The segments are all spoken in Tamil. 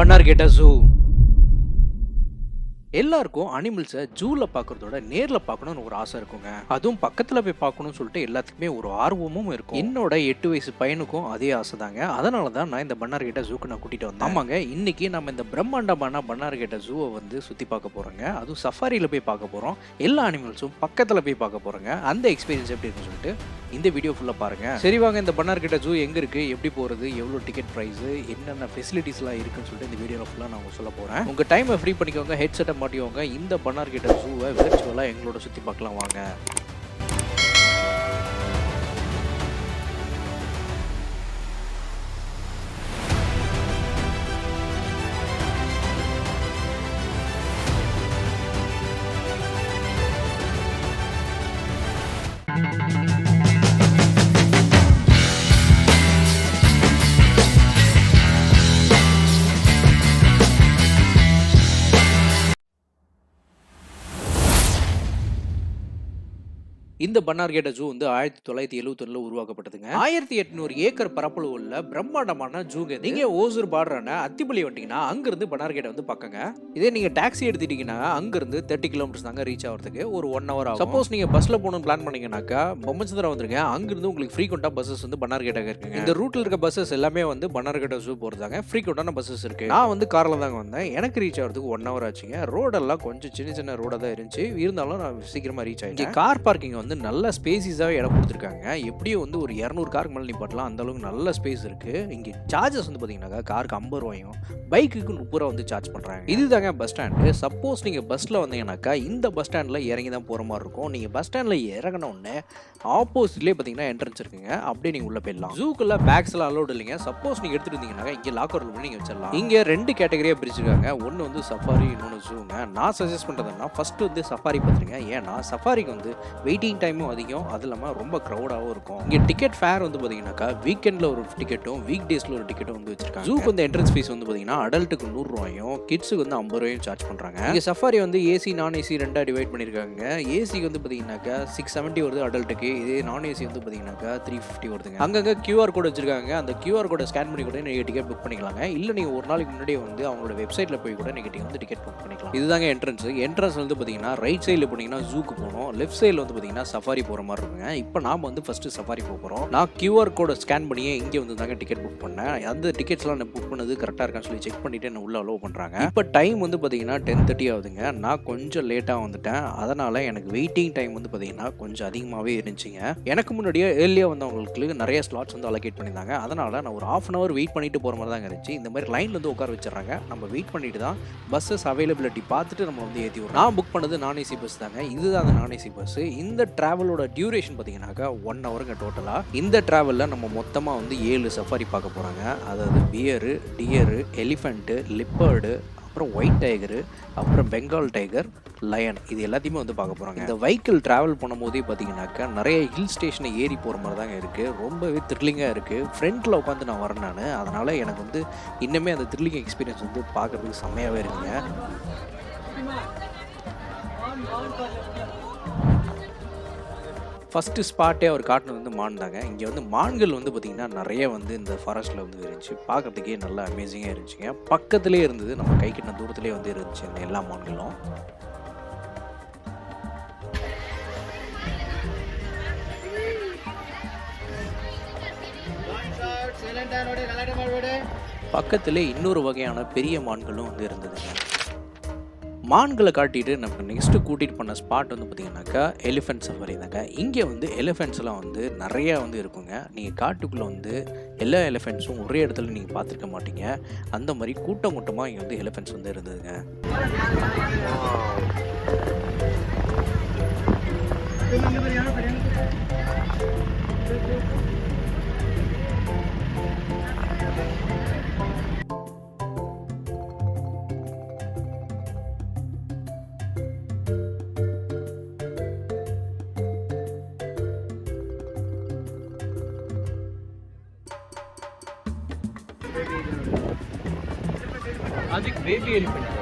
பன்னார்கேட்டா ஜூ. எல்லாருக்கும் அனிமல்ஸை ஜூல பார்க்கறதோட நேர்ல பார்க்கணும்னு ஒரு ஆசை இருக்குங்க. அதுவும் பக்கத்துல போய் பார்க்கணும்னு சொல்லிட்டு எல்லாத்துக்குமே ஒரு ஆர்வமும் இருக்கும். என்னோட 8 வயசு பையனுக்கும் அதே ஆசை தாங்க. அதனால தான் நான் இந்த பன்னார்கேட்டா ஜூக்கு நான் கூட்டிட்டு வந்தேன். ஆமாங்க, இன்னைக்கு நம்ம இந்த பிரம்மாண்டமான பன்னார்கேட்டா ஜூவை வந்து சுத்தி பார்க்க போறோங்க. அதுவும் சஃபாரியில போய் பார்க்க போறோம். எல்லா அனிமல்ஸும் பக்கத்துல போய் பார்க்க போறோங்க. அந்த எக்ஸ்பீரியன்ஸ் எப்படி இருக்குன்னு சொல்லிட்டு இந்த வீடியோ ஃபுல்லா பாருங்க. சரி வாங்க, இந்த பன்னார்கேட்டா ஜூ எங்க இருக்கு, எப்படி போறது, எவ்வளவு டிக்கெட் பிரைஸ், என்னென்ன ஃபெசிலிட்டிஸ்லாம் இருக்குன்னு சொல்லிட்டு இந்த வீடியோல ஃபுல்லா நான் சொல்ல போறேன். உங்க டைமை ஃப்ரீ பண்ணிக்கோங்க, ஹெட்செட்டை மாட்டிக்கோங்க. இந்த பன்னார்கேட்டா ஜூவை விர்ச்சுவலா எங்களோட சுத்தி பார்க்கலாம் வாங்க. இந்த பன்னார்கேட்டா ஜூ வந்து 1971 உருவாக்கப்பட்டதுங்க. 1800 ஏக்கர் பரப்பளவு உள்ள பிரம்மாண்டமான ஜூங்க. நீங்க ஓசூர் பார்டரான அத்திப்பள்ளி வந்துட்டீங்கன்னா அங்கிருந்து பன்னார்கேட்டா வந்து பக்கங்க. இதே நீங்க டாக்ஸி எடுத்துட்டீங்கன்னா அங்கிருந்து 30 கிலோமீட்டர்ஸ் தாங்க ரீச் ஆகிறதுக்கு ஒரு 1 hour ஆகும். சப்போஸ் நீங்க பஸ்ல போகணும்னு பிளான் பண்ணீங்கன்னாக்கா பொம்மச்சந்திரா வந்துருங்க. அங்கிருந்து உங்களுக்கு ஃப்ரீக்வெண்டா பஸ்ஸஸ் வந்து பன்னார்கேட்டா இருக்குங்க. இந்த ரூட்ல இருக்க பஸ்ஸஸ் எல்லாமே வந்து பன்னார்கேட்டா ஜூ போறதாங்க. ஃப்ரீக்வெண்டான பஸ்ஸஸ் இருக்கு. நான் வந்து கார்ல தாங்க வந்தேன். எனக்கு ரீச் ஆகிறதுக்கு 1 hour ஆச்சுங்க. ரோடெல்லாம் கொஞ்சம் சின்ன சின்ன ரோடா தான் இருந்துச்சு. இருந்தாலும் நான் சீக்கிரமா ரீச் ஆயிட்டேன். கார் பார்க்கிங் வந்து நல்ல ஸ்பேசிஸாவே இடம் கொடுத்துருக்காங்க. எப்படியும் வந்து ஒரு 200 காருக்கு மேலே நிப்பாட்டலாம், அந்த அளவுக்கு நல்ல ஸ்பேஸ் இருக்கு. இங்கே சார்ஜஸ் வந்து பார்த்தீங்கன்னா காருக்கு 50 ரூபாயும் பைக்குக்கு 30 ரூபா வந்து சார்ஜ் பண்ணுறாங்க. இதுதாங்க பஸ் ஸ்டாண்டு. சப்போஸ் நீங்கள் பஸ்ஸில் வந்தீங்கன்னாக்கா இந்த பஸ் ஸ்டாண்டில் இறங்கி தான் போகிற மாதிரி இருக்கும். நீங்கள் பஸ் ஸ்டாண்டில் இறங்கின உடனே ஆப்போசிட்லேயே பார்த்தீங்கன்னா என்ட்ரன்ஸ் இருக்குங்க. அப்படியே நீங்கள் உள்ளே போயிடலாம். ஜூக்குள்ள பேக்ஸ் எல்லாம் அலோடு இல்லைங்க. சப்போஸ் நீங்கள் எடுத்துட்டு இருந்தீங்கன்னா இங்கே லாக்கர் பண்ணி நீங்கள் வச்சிடலாம். இங்கே 2 கேட்டகரியாக பிரிச்சிருக்காங்க. ஒன்று வந்து சஃபாரி, இன்னொன்று ஜூங்க. நான் சஜஸ்ட் பண்ணுறதுன்னா ஃபர்ஸ்ட் வந்து சஃபாரி பார்த்துருங்க. ஏன்னா சஃபாரிக்கு வந்து வெயிட்டிங் டைமும் அதிகம், அது இல்லாமல் ரொம்ப க்ரௌடாகவும் இருக்கும். இங்கே டிக்கெட் ஃபேர் வந்து பார்த்தீங்கன்னாக்கா வீக்கெண்டில் ஒரு டிக்கெட்டும் வீக் டேஸில் ஒரு டிக்கெட்டும் வந்து வச்சிருக்காங்க. ஜூக்கு வந்து என்ட்ரன்ஸ் ஃபீஸ் வந்து பார்த்தீங்கன்னா அடல்ட்டுக்கு 100 ரூபாயும் கிட்ஸுக்கு வந்து 50 ரூபாயும் சார்ஜ் பண்ணுறாங்க. இங்கே சஃபாரி வந்து ஏசி நான் ஏசி 2 டிவைட் பண்ணியிருக்காங்க. ஏசிக்கு வந்து பார்த்தீங்கன்னாக்கா 670 வருது அடல்ட்டுக்கு. இதே நான் ஏசி வந்து பார்த்தீங்கன்னாக்கா 350 வருதுங்க. அங்கங்கே QR கோட் வச்சிருக்காங்க. அந்த QR கோடை ஸ்கேன் பண்ணி கூட நீங்கள் டிக்கெட் புக் பண்ணிக்கலாங்க. இல்லை நீங்கள் ஒரு நாளைக்கு முன்னாடியே வந்து அவங்களோட வெப்சைட்டில் போய் கூட நீங்கள் வந்து டிக்கெட் புக் பண்ணிக்கலாம். இதுதாங்க என்ட்ரன்ஸ். என்ட்ரன்ஸ் வந்து பார்த்தீங்கன்னா ரைட் சைடில் போனீங்கன்னா ஜூக்கு போகணும், லெஃப்ட் சைடில் வந்து பார்த்தீங்கன்னா சஃபாரி போகிற மாதிரி இருக்குங்க. இப்போ நாம வந்து ஃபர்ஸ்ட் சஃபாரி போகிறோம். நான் QR கோடை ஸ்கேன் பண்ணியே இங்கே வந்து தாங்க டிக்கெட் புக் பண்ணேன். அந்த டிக்கெட்ஸ்லாம் நான் புக் பண்ணது கரெக்டாக இருக்கான்னு சொல்லி செக் பண்ணிட்டு என்ன உள்ள அலோவ் பண்ணுறாங்க. இப்போ டைம் வந்து பார்த்தீங்கன்னா 10:30 ஆகுதுங்க. நான் கொஞ்சம் லேட்டாக வந்துட்டேன். அதனால எனக்கு வெயிட்டிங் டைம் வந்து பார்த்தீங்கன்னா கொஞ்சம் அதிகமாகவே இருந்துச்சுங்க. எனக்கு முன்னாடியே ஏர்லியாக வந்தவங்களுக்கு நிறைய ஸ்லாட்ஸ் வந்து அலோகேட் பண்ணியிருந்தாங்க. அதனால நான் ஒரு 1/2 hour வெயிட் பண்ணிட்டு போகிற மாதிரி தாங்க இருந்துச்சு. இந்த மாதிரி லைனில் வந்து உட்கார வச்சிடறாங்க. நம்ம வெயிட் பண்ணிட்டு தான் பஸ்ஸஸ் அவைலபிலிட்டி பார்த்துட்டு நம்ம வந்து ஏற்றி விடுறோம். நான் புக் பண்ணது நான் ஏசி பஸ் தாங்க. இதுதான் அந்த நான் ஏசி பஸ். இந்த டிராவலோட டியூரேஷன் பார்த்தீங்கன்னாக்கா 1 hourங்க டோட்டலாக. இந்த டிராவலில் நம்ம மொத்தமாக வந்து 7 சஃபாரி பார்க்க போகிறாங்க. அதாவது பியரு, டியரு, எலிஃபெண்ட்டு, லிப்பர்டு, அப்புறம் ஒயிட் டைகரு, அப்புறம் பெங்கால் டைகர், லயன், இது எல்லாத்தையுமே வந்து பார்க்க போகிறாங்க. இந்த வெஹிக்கிள் ட்ராவல் பண்ணும்போதே பார்த்தீங்கன்னாக்கா நிறைய ஹில் ஸ்டேஷனை ஏறி போகிற மாதிரி தாங்க இருக்குது. ரொம்பவே த்ரில்லிங்காக இருக்குது. ஃப்ரண்ட்டில் உட்காந்து நான் வரேன் நான். அதனால் எனக்கு வந்து இன்னுமே அந்த த்ரில்லிங் எக்ஸ்பீரியன்ஸ் வந்து பார்க்குறதுக்கு செம்மையாகவே இருக்குங்க. ஃபஸ்ட்டு ஸ்பாட்டே அவர் காட்டினது வந்து மான் தாங்க. இங்கே வந்து மான்கள் வந்து பார்த்திங்கன்னா நிறைய வந்து இந்த ஃபாரஸ்ட்டில் வந்து இருந்துச்சு. பார்க்குறதுக்கே நல்லா அமேசிங்காக இருந்துச்சுங்க. பக்கத்துலேயே இருந்தது, நம்ம கை கிட்ட தூரத்துலேயே வந்து இருந்துச்சு இந்த எல்லா மான்களும். பக்கத்திலே இன்னொரு வகையான பெரிய மான்களும் வந்து இருந்ததுங்க. மான்களை காட்டிட்டு நமக்கு நெக்ஸ்ட்டு கூட்டிகிட்டு பண்ண ஸ்பாட் வந்து பார்த்திங்கனாக்கா எலிஃபென்ட் சஃபாரி தாங்க. இங்கே வந்து எலிஃபென்ட்ஸ்லாம் வந்து நிறையா வந்து இருக்குங்க. நீங்கள் காட்டுக்குள்ளே வந்து எல்லா எலிஃபென்ட்ஸும் ஒரே இடத்துல நீங்கள் பார்த்துருக்க மாட்டீங்க. அந்த மாதிரி கூட்டம் கூட்டமாக இங்கே வந்து எலிஃபென்ட்ஸ் வந்து இருந்ததுங்க. आज एक बेबी एलिफेंट है।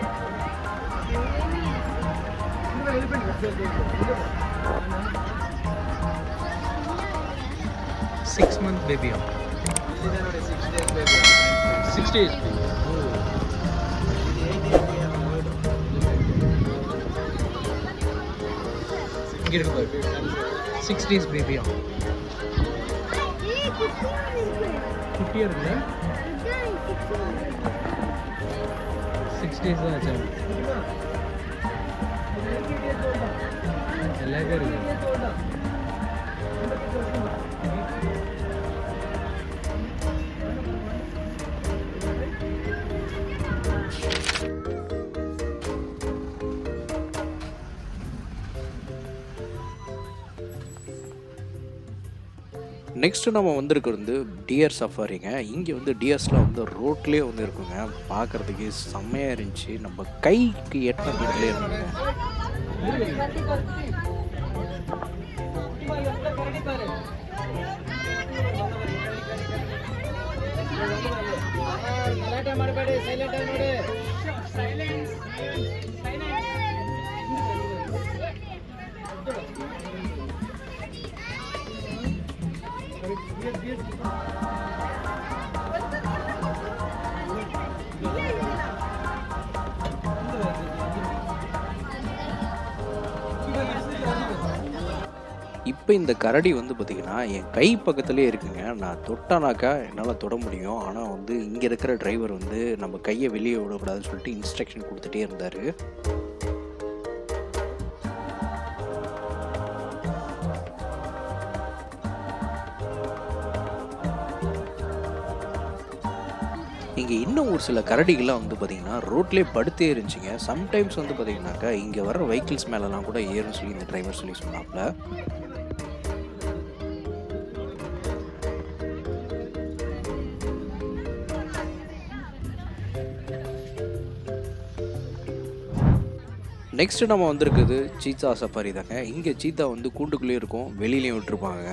6 month baby. 6 days baby. இங்கே இருக்கு பாரு 6 days பேபியா குட்டியாக இருக்குல்ல 6 days தான் ஆச்சா எல்லாமே இருக்கு நெக்ஸ்ட்டு நம்ம வந்திருக்கிறது வந்து டியர் சஃபாரிங்க. இங்கே வந்து டியர்ஸ்லாம் வந்து ரோட்லேயே வந்து இருக்குங்க. பார்க்குறதுக்கு செம்மையாக இருந்துச்சு. நம்ம கைக்கு எட்ட தூரத்துலேயே இருக்குங்க. இப்போ இந்த கரடி வந்து பார்த்திங்கன்னா என் கை பக்கத்துலேயே இருக்குங்க. நான் தொட்டானாக்கா என்னால் தொட முடியும். ஆனால் வந்து இங்கே இருக்கிற டிரைவர் வந்து நம்ம கையை வெளியே விடக்கூடாதுன்னு சொல்லிட்டு இன்ஸ்ட்ரக்ஷன் கொடுத்துட்டே இருந்தார். இங்கே இன்னும் ஒரு சில கரடிகள்லாம் வந்து பார்த்திங்கன்னா ரோட்லேயே படுத்தே இருந்துச்சுங்க. சம்டைம்ஸ் வந்து பார்த்திங்கனாக்கா இங்கே வர வெஹிக்கிள்ஸ் மேலெலாம் கூட ஏறும்னு சொல்லி இந்த டிரைவர் சொல்லி சொன்னாப்புல. நெக்ஸ்ட்டு நம்ம வந்திருக்குது சீத்தா சஃபாரி தாங்க. இங்கே சீத்தா வந்து கூண்டுக்குள்ளேயும் இருக்கும், வெளியிலையும் விட்டுருப்பாங்க.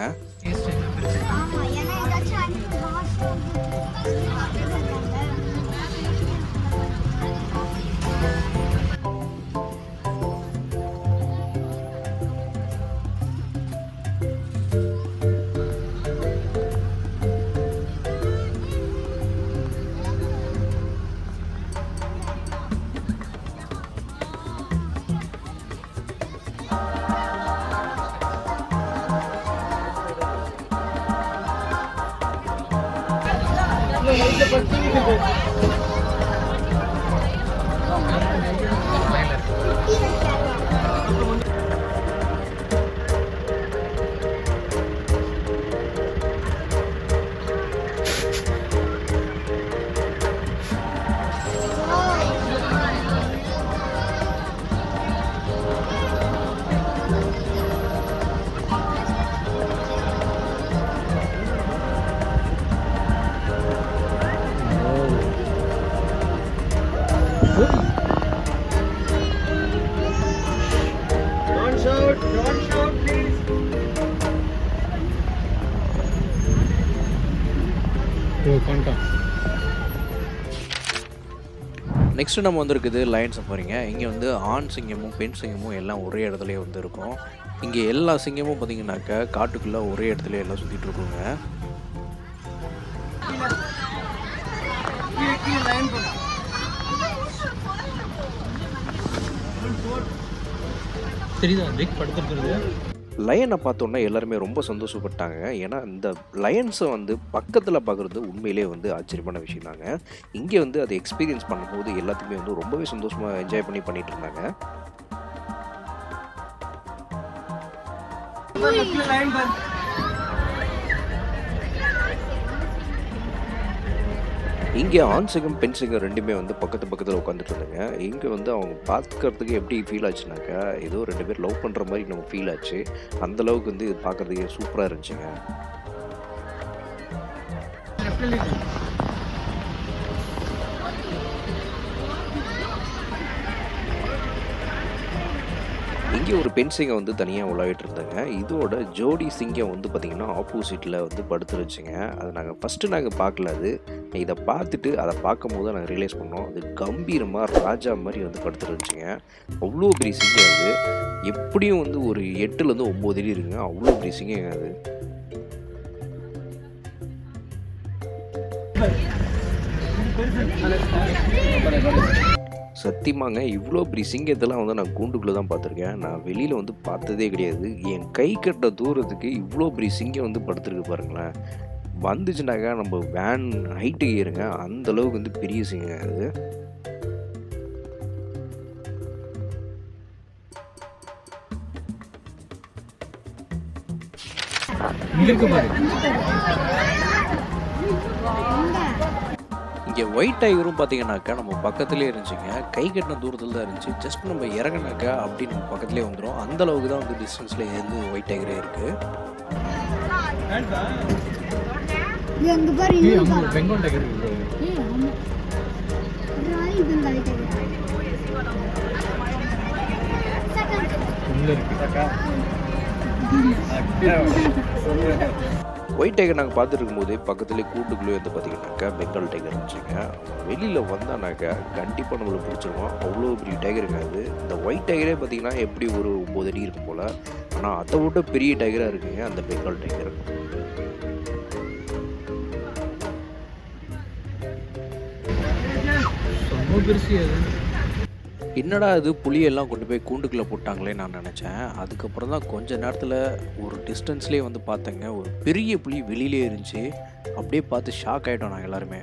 நெக்ஸ்ட்டு நம்ம வந்திருக்குது லயன் சஃபாரிங்க. இங்கே வந்து ஆண் சிங்கமும் பெண் சிங்கமும் எல்லாம் ஒரே இடத்துலையே வந்து இருக்கும். இங்கே எல்லா சிங்கமும் பார்த்தீங்கன்னாக்கா காட்டுக்குள்ளே ஒரே இடத்துல எல்லாம் சுற்றிட்டு இருக்குங்க. தெரியுதா பிக் படுத்துறது லயனை பார்த்தோன்னா எல்லாருமே ரொம்ப சந்தோஷப்பட்டாங்க. ஏன்னா இந்த லயன்ஸை வந்து பக்கத்தில் பார்க்குறது உண்மையிலே வந்து ஆச்சரியமான விஷயம் தாங்க. இங்கே வந்து அதை எக்ஸ்பீரியன்ஸ் பண்ணும்போது எல்லாத்துக்குமே வந்து ரொம்பவே சந்தோஷமாக என்ஜாய் பண்ணிட்டு இருந்தாங்க. இங்கே ஆண் சிங்கம் பெண் சிங்கம் ரெண்டுமே வந்து பக்கத்தில் உட்காந்துட்டு இருந்தாங்க. இங்கே வந்து அவங்க பார்க்கறதுக்கு எப்படி ஃபீல் ஆச்சுனாக்கா ஏதோ 2 பேர் லவ் பண்ணுற மாதிரி நம்ம ஃபீல் ஆச்சு. அந்தளவுக்கு வந்து இது பார்க்குறதுக்கு சூப்பராக இருந்துச்சுங்க. இங்கே ஒரு பெண் சிங்கம் வந்து தனியாக உலாவிட்டு இருந்தாங்க. இதோட ஜோடி சிங்கம் வந்து பார்த்திங்கன்னா ஆப்போசிட்டில் வந்து படுத்துருச்சுங்க. அது நாங்கள் பார்க்கல. அது இதை பார்த்துட்டு அதை பார்க்கும்போது தான் நாங்கள் ரியலைஸ் பண்ணோம். அது கம்பீரமாக ராஜா மாதிரி வந்து படுத்துருச்சுங்க. அவ்வளோ பெரிய சிங்கம் அது. எப்படியும் வந்து ஒரு 8லேருந்து 9 அடி இருக்குங்க. அவ்வளோ பெரிய சிங்கம் அது. சத்தியமாங்க இவ்வளோ பெரிய சிங்கத்தெல்லாம் வந்து நான் கூண்டுக்குள்ளே தான் பார்த்துருக்கேன். நான் வெளியில் வந்து பார்த்ததே கிடையாது. என் கை கட்ட தூரத்துக்கு இவ்வளோ பெரிய சிங்கம் வந்து படுத்துருக்கு பாருங்களேன். வந்துச்சுனாக்கா நம்ம வேன் ஹைட்டுக்கு ஏறுங்க, அந்த அளவுக்கு வந்து பெரிய சிங்கம் அது. இங்க இருக்கு பாரு. இங்கே ஒயிட் டைகரும் பார்த்தீங்கன்னாக்கா நம்ம பக்கத்துலேயே இருந்துச்சுங்க. கை கட்டின தூரத்தில் தான் இருந்துச்சு. ஜஸ்ட் நம்ம இறங்கினாக்கா அப்படி நம்ம பக்கத்துலேயே வந்துடும். அந்த அளவுக்கு தான் வந்து டிஸ்டன்ஸில் இருந்து ஒயிட் டைகரே இருக்குது. அங்க பாரு ஏய், அங்க ஒரு பெங்கால் டைகர் இருக்கு bro. உள்ள இருக்கு. ஒயிட் டைகர் நாங்கள் பார்த்துட்டு இருக்கும்போதே பக்கத்துலேயே கூட்டுக்குள்ளே வந்து பார்த்தீங்கன்னாக்கா பெங்கால் டைகர் இருந்துச்சுங்க. வெளியில் வந்தானாக்கா கண்டிப்பாக நம்மளை பிடிச்சிருவோம். அவ்வளோ பெரிய டைகருங்க அது. இந்த ஒயிட் டைகரே பார்த்தீங்கன்னா எப்படி ஒரு 9 அடி இருக்கும் போல். ஆனால் அதை விட பெரிய டைகராக இருக்குங்க அந்த பெங்கால் டைகர். ரொம்ப பெருசு அது. என்னடா இது புளியெல்லாம் கொண்டு போய் கூண்டுக்குள்ளே போட்டாங்களே நான் நினச்சேன். அதுக்கப்புறம் தான் கொஞ்ச நேரத்தில் ஒரு டிஸ்டன்ஸ்லேயே வந்து பார்த்தேங்க, ஒரு பெரிய புலி வெளியிலே இருந்துச்சு. அப்படியே பார்த்து ஷாக் ஆகிட்டோம் நாங்கள் எல்லாருமே.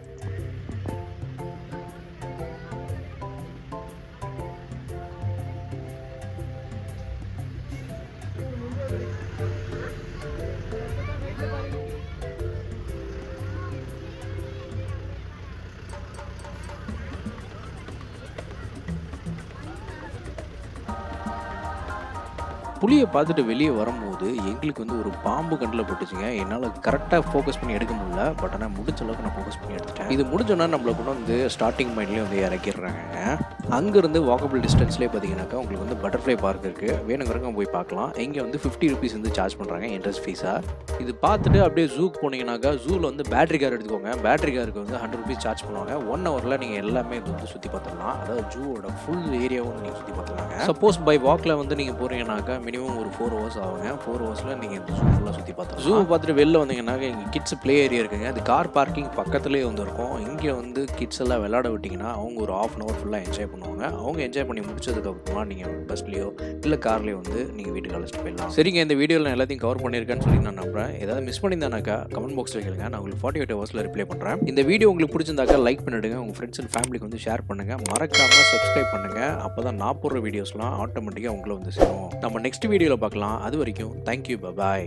புளியை பார்த்துட்டு வெளியே வரும்போது எங்களுக்கு வந்து ஒரு பாம்பு கண்ணில் போட்டுச்சுங்க. என்னால் கரெக்டாக ஃபோக்கஸ் பண்ணி எடுக்க முடியல. பட் ஆனால் முடிஞ்ச அளவுக்கு நான் ஃபோக்கஸ் பண்ணி எடுத்துட்டேன். இது முடிஞ்சோன்னா நம்மளை கொண்டு வந்து ஸ்டார்டிங் பாயிண்ட்லேயே வந்து இறக்கிடுறாங்க. அங்கேருந்து வாக்கபிள் டிஸ்டன்ஸ்லேயே பார்த்தீங்கன்னாக்கா உங்களுக்கு வந்து பட்டர்ஃப்ளை பார்க் இருக்குது. வேணுங்கிறவங்க போய் பார்க்கலாம். இங்கே வந்து 50 rupees வந்து சார்ஜ் பண்ணுறாங்க என்ட்ரன்ஸ் ஃபீஸாக. இது பார்த்துட்டு அப்படியே ஜூக்கு போனீங்கன்னாக்கா ஜூவில் வந்து பேட்டரி கார் எடுத்துக்கோங்க. பேட்டரி காருக்கு வந்து 100 rupees சார்ஜ் பண்ணுவாங்க. 1 ஹவரில் நீங்கள் எல்லாமே இது வந்து சுற்றி பார்த்துடலாம். அதாவது ஜூவோட ஃபுல் ஏரியாவும் வந்து நீங்கள் சுற்றி பார்த்துலாங்க. சப்போஸ் பை வாக்கில் வந்து நீங்கள் போகிறீங்கன்னாக்கா மினிமம் ஒரு 4 hours ஆகுங்க. 4 ஹவர்ஸில் நீங்கள் இந்த ஜூ ஃபுல்லாக சுற்றி பார்த்துக்கலாம். ஜூ பார்த்துட்டு வெளில வந்தீங்கன்னாக்கா இங்கே கிட்ஸ் ப்ளே ஏரியா இருக்குங்க. அது கார் பார்க்கிங் பக்கத்துலேயே வந்து இருக்கும். இங்கே வந்து கிட்ஸ் எல்லாம் விளையாட விட்டிங்கன்னா அவங்க ஒரு 1/2 hour ஃபுல்லாக என்ஜாய் பண்ணுவாங்க. அவங்க என்ஜாய் பண்ணி முடிச்சதுக்கப்புறமா நீங்கள் பஸ்லேயோ இல்லை கார்லேயோ வந்து நீங்கள் வீட்டுக்கு அழைச்சிட்டு போயிடலாம். சரிங்க, இந்த வீடியோவில் நான் எல்லாத்தையும் கவர் பண்ணியிருக்கேன்னு சொல்லி நான் நம்புறேன். ஏதாவது மிஸ் பண்ணியிருந்தானாக்கா கமெண்ட் பாக்ஸில் கேளுங்க. நான் உங்களுக்கு 48 ஹவர்ஸில் ரிப்ளை பண்ணுறேன். இந்த வீடியோ உங்களுக்கு பிடிச்சிருந்தாக்கா லைக் பண்ணிவிடுங்க. உங்கள் ஃப்ரெண்ட்ஸ் அண்ட் ஃபேமிலிக்கு வந்து ஷேர் பண்ணுங்கள். மறக்காமல் சப்ஸ்கிரைப் பண்ணுங்கள். அப்போ தான் நான் போடுற வீடியோஸ்லாம் ஆட்டோமேட்டிக்காக உங்களை வந்து சேரும். நம்ம நெக்ஸ்ட் வீடியோவில் பார்க்கலாம். அது வரைக்கும் தேங்க்யூ, பாய்.